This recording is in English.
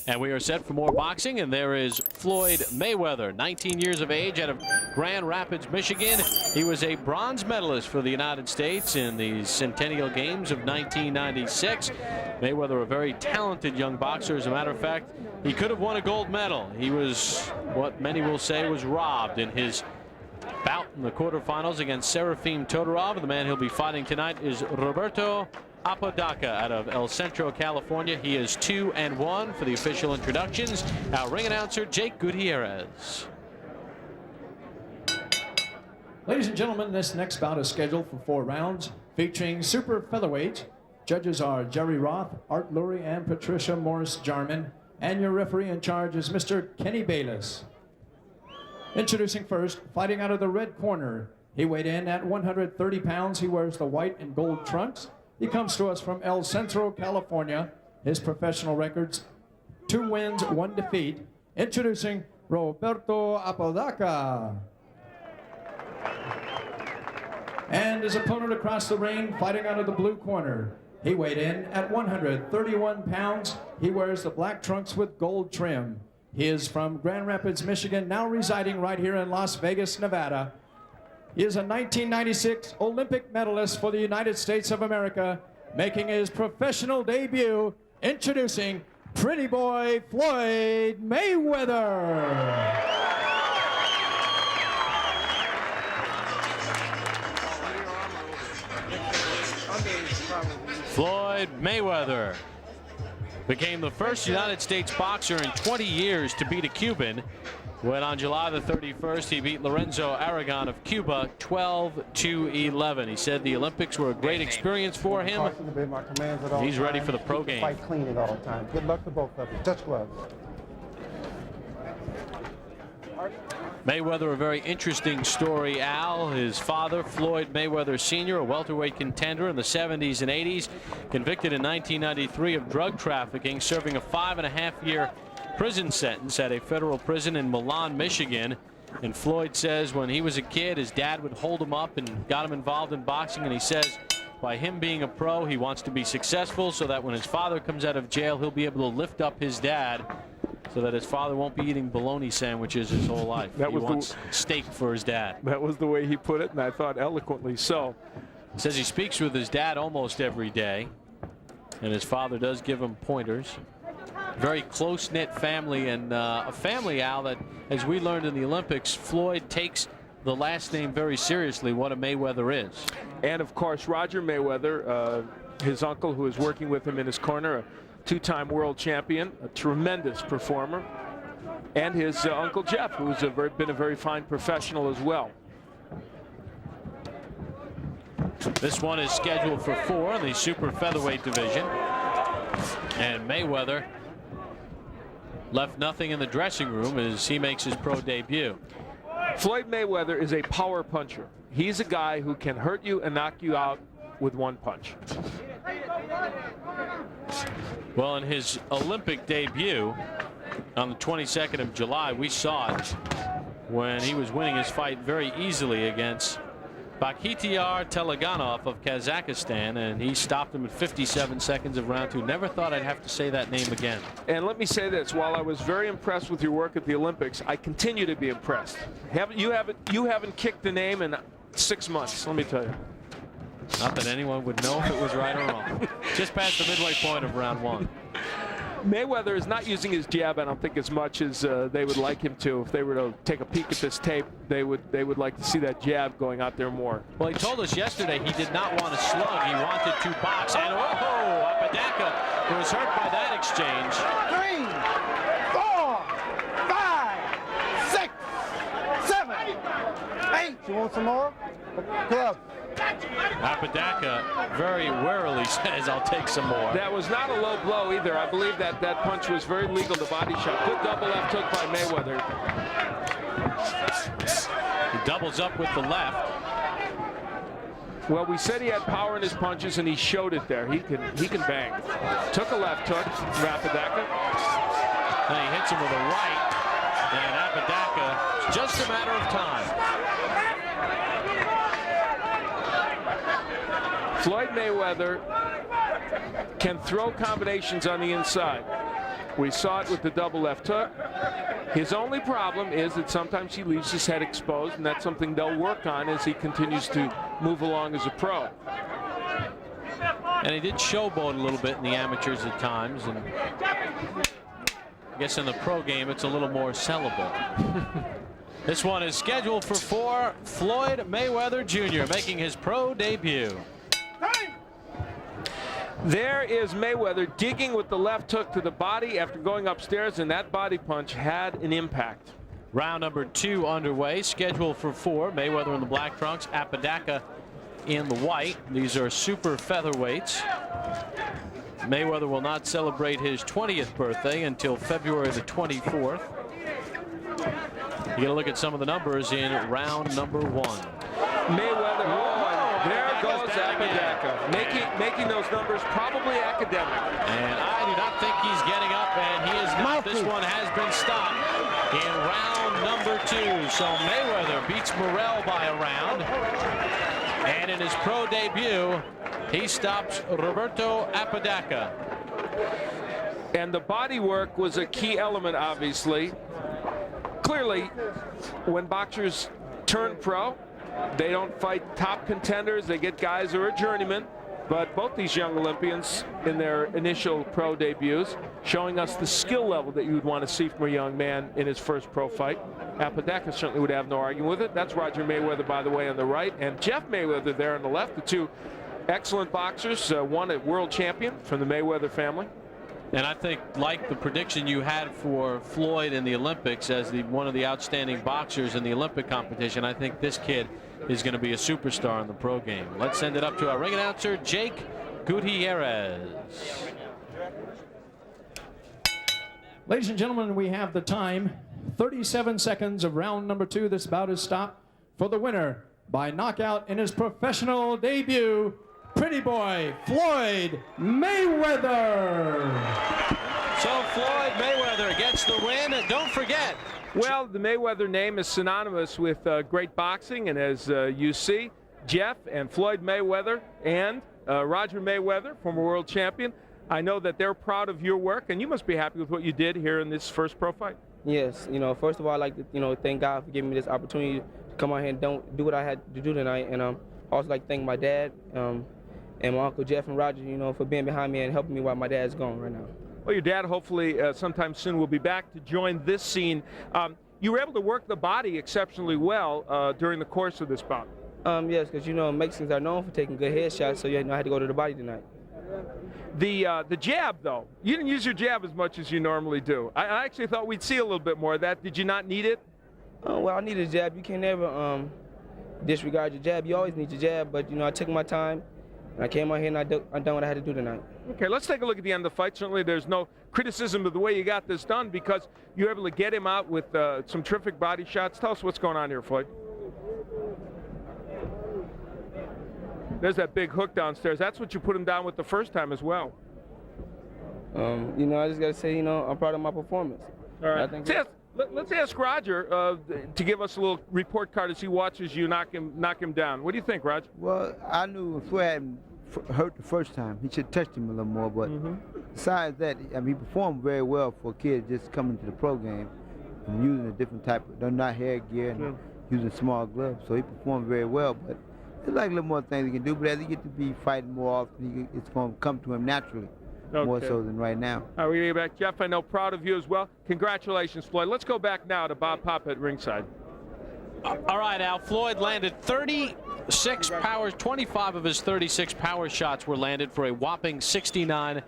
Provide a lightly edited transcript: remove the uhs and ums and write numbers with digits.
And we are set for more boxing, and there is Floyd Mayweather, 19 years of age, out of Grand Rapids, Michigan. He was a bronze medalist for the United States in the Centennial Games of 1996. Mayweather, a very talented young boxer. As a matter of fact, he could have won a gold medal. He was what many will say was robbed in his bout in the quarterfinals against Serafim Todorov. The man he'll be fighting tonight is Roberto Apodaca out of El Centro, California. He is 2-1 for the official introductions. Our ring announcer, Jake Gutierrez. Ladies and gentlemen, this next bout is scheduled for 4 rounds, featuring super featherweight. Judges are Jerry Roth, Art Lurie, and Patricia Morris-Jarman. And your referee in charge is Mr. Kenny Bayless. Introducing first, fighting out of the red corner. He weighed in at 130 pounds. He wears the white and gold trunks. He comes to us from El Centro, California. His professional records, 2 wins, 1 defeat. Introducing Roberto Apodaca. And his opponent across the ring, fighting out of the blue corner. He weighed in at 131 pounds. He wears the black trunks with gold trim. He is from Grand Rapids, Michigan, now residing right here in Las Vegas, Nevada. He is a 1996 Olympic medalist for the United States of America, making his professional debut, introducing Pretty Boy Floyd Mayweather. Floyd Mayweather became the first United States boxer in 20 years to beat a Cuban when on July the 31st he beat Lorenzo Aragon of Cuba 12-11. He said the Olympics were a great experience for him. He's ready for the pro game. Fight clean at all times. Good luck to both of you. Touch gloves. Mayweather, a very interesting story, Al. His father, Floyd Mayweather Sr., a welterweight contender in the 70s and 80s, convicted in 1993 of drug trafficking, serving a 5.5-year prison sentence at a federal prison in Milan, Michigan. And Floyd says when he was a kid, his dad would hold him up and got him involved in boxing. And he says by him being a pro, he wants to be successful so that when his father comes out of jail, he'll be able to lift up his dad so that his father won't be eating bologna sandwiches his whole life. He wants steak for his dad. That was the way he put it, and I thought eloquently so. He says he speaks with his dad almost every day, and his father does give him pointers. Very close-knit family, and a family, Al, that, as we learned in the Olympics, Floyd takes the last name very seriously, what a Mayweather is. And, of course, Roger Mayweather, his uncle, who is working with him in his corner, a 2-time world champion, a tremendous performer, and his Uncle Jeff, who's been a very fine professional as well. This one is scheduled for 4 in the super featherweight division. And Mayweather left nothing in the dressing room as he makes his pro debut. Floyd Mayweather is a power puncher. He's a guy who can hurt you and knock you out with 1 punch. Well, in his Olympic debut on the 22nd of July, we saw it when he was winning his fight very easily against Bakhtiar Teleganov of Kazakhstan, and he stopped him in 57 seconds of round 2. Never thought I'd have to say that name again. And let me say this, while I was very impressed with your work at the Olympics, I continue to be impressed. You haven't kicked the name in 6 months, let me tell you. Not that anyone would know if it was right or wrong. Just past the midway point of round 1. Mayweather is not using his jab, I don't think, as much as they would like him to. If they were to take a peek at this tape, they would like to see that jab going out there more. Well, he told us yesterday he did not want to slug. He wanted to box. And oh, Apodaca was hurt by that exchange. 3, 4, 5, 6, 7, 8. You want some more? Club. Apodaca very warily says, I'll take some more. That was not a low blow either. I believe that punch was very legal, the body shot. Good double left hook by Mayweather. He doubles up with the left. Well, we said he had power in his punches, and he showed it there. He can bang. Took a left hook from Apodaca. And he hits him with a right. And Apodaca, it's just a matter of time. Floyd Mayweather can throw combinations on the inside. We saw it with the double left hook. His only problem is that sometimes he leaves his head exposed, and that's something they'll work on as he continues to move along as a pro. And he did showboat a little bit in the amateurs at times, and I guess in the pro game it's a little more sellable. This one is scheduled for 4. Floyd Mayweather Jr. making his pro debut. There is Mayweather digging with the left hook to the body after going upstairs, and that body punch had an impact. Round number 2 underway, scheduled for 4. Mayweather in the black trunks, Apodaca in the white. These are super featherweights. Mayweather will not celebrate his 20th birthday until February the 24th. You get a look at some of the numbers in round number 1. Mayweather, there goes Apodaca, making those numbers probably academic. And I do not think he's getting up, and he is not. This one has been stopped in round number 2. So Mayweather beats Morrell by a round. And in his pro debut, he stops Roberto Apodaca. And the body work was a key element, obviously. Clearly, when boxers turn pro, they don't fight top contenders. They get guys who are journeymen. But both these young Olympians in their initial pro debuts showing us the skill level that you would want to see from a young man in his first pro fight. Apodaca certainly would have no argument with it. That's Roger Mayweather, by the way, on the right, and Jeff Mayweather there on the left. The two excellent boxers, one a world champion from the Mayweather family. And I think, like the prediction you had for Floyd in the Olympics as one of the outstanding boxers in the Olympic competition, I think this kid is going to be a superstar in the pro game. Let's send it up to our ring announcer, Jake Gutierrez. Ladies and gentlemen, we have the time. 37 seconds of round number 2. This bout is stopped for the winner by knockout in his professional debut, Pretty Boy Floyd Mayweather. So Floyd Mayweather gets the win. And don't forget. Well, the Mayweather name is synonymous with great boxing, and as you see, Jeff and Floyd Mayweather and Roger Mayweather, former world champion, I know that they're proud of your work, and you must be happy with what you did here in this first pro fight. Yes, first of all, I'd like to, thank God for giving me this opportunity to come out here and do what I had to do tonight, and I also like to thank my dad and my Uncle Jeff and Roger, for being behind me and helping me while my dad's gone right now. Well, your dad hopefully sometime soon will be back to join this scene. You were able to work the body exceptionally well during the course of this bout. Yes, because Mexicans are known for taking good headshots, so I had to go to the body tonight. The jab, though, you didn't use your jab as much as you normally do. I actually thought we'd see a little bit more of that. Did you not need it? Well, I needed a jab. You can never disregard your jab. You always need your jab, but I took my time. And I came out here and I done what I had to do tonight. Okay, let's take a look at the end of the fight. Certainly there's no criticism of the way you got this done because you were able to get him out with some terrific body shots. Tell us what's going on here, Floyd. There's that big hook downstairs. That's what you put him down with the first time as well. I just got to say, I'm proud of my performance. All right. Let's ask Roger to give us a little report card as he watches you knock him down. What do you think, Roger? Well, I knew if Floyd hadn't hurt the first time, he should have touched him a little more. But besides that, he performed very well for a kid just coming to the pro game and using a different type of, not hair gear and using small gloves. So he performed very well. But there's like a little more things he can do. But as he gets to be fighting more often, it's going to come to him naturally. Okay. More so than right now. All right, we're going to get back. Jeff, I know, proud of you as well. Congratulations, Floyd. Let's go back now to Bob Papa at ringside. All right, Al. Floyd landed 36 powers. 25 of his 36 power shots were landed for a whopping 69%.